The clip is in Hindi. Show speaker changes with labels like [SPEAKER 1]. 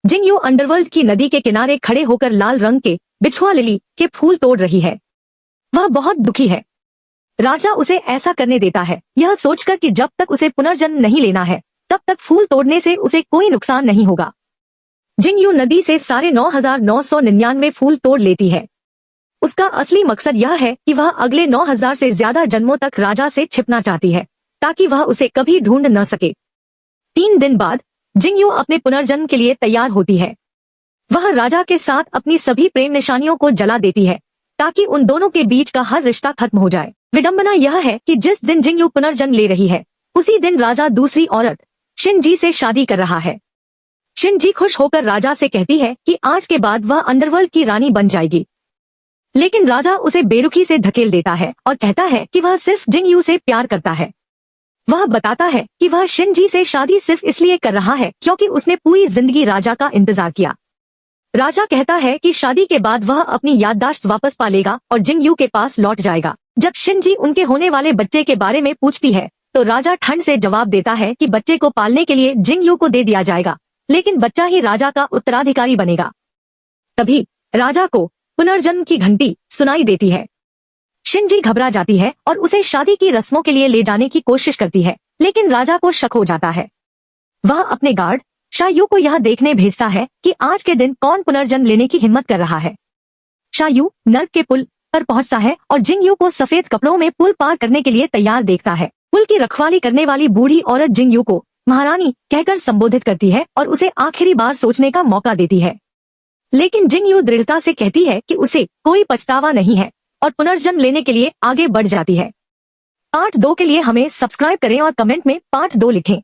[SPEAKER 1] जिंगयू अंडरवर्ल्ड की नदी के किनारे खड़े होकर लाल रंग के बिछुआ लिली के फूल तोड़ रही है। वह बहुत दुखी है। राजा उसे ऐसा करने देता है, यह सोचकर कि जब तक उसे पुनर्जन्म नहीं लेना है तब तक फूल तोड़ने से उसे कोई नुकसान नहीं होगा। जिंगयू नदी से 9,999 फूल तोड़ लेती है। उसका असली मकसद यह है कि वह अगले 9,000 से ज्यादा जन्मों तक राजा से छिपना चाहती है ताकि वह उसे कभी ढूंढ न सके। 3 दिन बाद जिंगयू अपने पुनर्जन्म के लिए तैयार होती है। वह राजा के साथ अपनी सभी प्रेम निशानियों को जला देती है ताकि उन दोनों के बीच का हर रिश्ता खत्म हो जाए। विडंबना यह है कि जिस दिन जिंगयू पुनर्जन्म ले रही है उसी दिन राजा दूसरी औरत शिनजी से शादी कर रहा है। शिनजी खुश होकर राजा से कहती है कि आज के बाद वह अंडरवर्ल्ड की रानी बन जाएगी, लेकिन राजा उसे बेरुखी से धकेल देता है और कहता है कि वह सिर्फ जिंगयू से प्यार करता है। वह बताता है कि वह शिनजी से शादी सिर्फ इसलिए कर रहा है क्योंकि उसने पूरी जिंदगी राजा का इंतजार किया। राजा कहता है कि शादी के बाद वह अपनी याददाश्त वापस पा लेगा और जिंगयू के पास लौट जाएगा। जब शिनजी उनके होने वाले बच्चे के बारे में पूछती है तो राजा ठंड से जवाब देता है कि बच्चे को पालने के लिए जिंगयू को दे दिया जाएगा, लेकिन बच्चा ही राजा का उत्तराधिकारी बनेगा। तभी राजा को पुनर्जन्म की घंटी सुनाई देती है। शिनजी घबरा जाती है और उसे शादी की रस्मों के लिए ले जाने की कोशिश करती है, लेकिन राजा को शक हो जाता है। वह अपने गार्ड शायू को यह देखने भेजता है कि आज के दिन कौन पुनर्जन्म लेने की हिम्मत कर रहा है। शायू नर्क के पुल पर पहुंचता है और जिंगयू को सफेद कपड़ों में पुल पार करने के लिए तैयार देखता है। पुल की रखवाली करने वाली बूढ़ी औरत जिंगयू को महारानी कहकर संबोधित करती है और उसे आखिरी बार सोचने का मौका देती है, लेकिन जिंगयू दृढ़ता से कहती है कि उसे कोई पछतावा नहीं है और पुनर्जन्म लेने के लिए आगे बढ़ जाती है। पार्ट 2 के लिए हमें सब्सक्राइब करें और कमेंट में पार्ट 2 लिखें।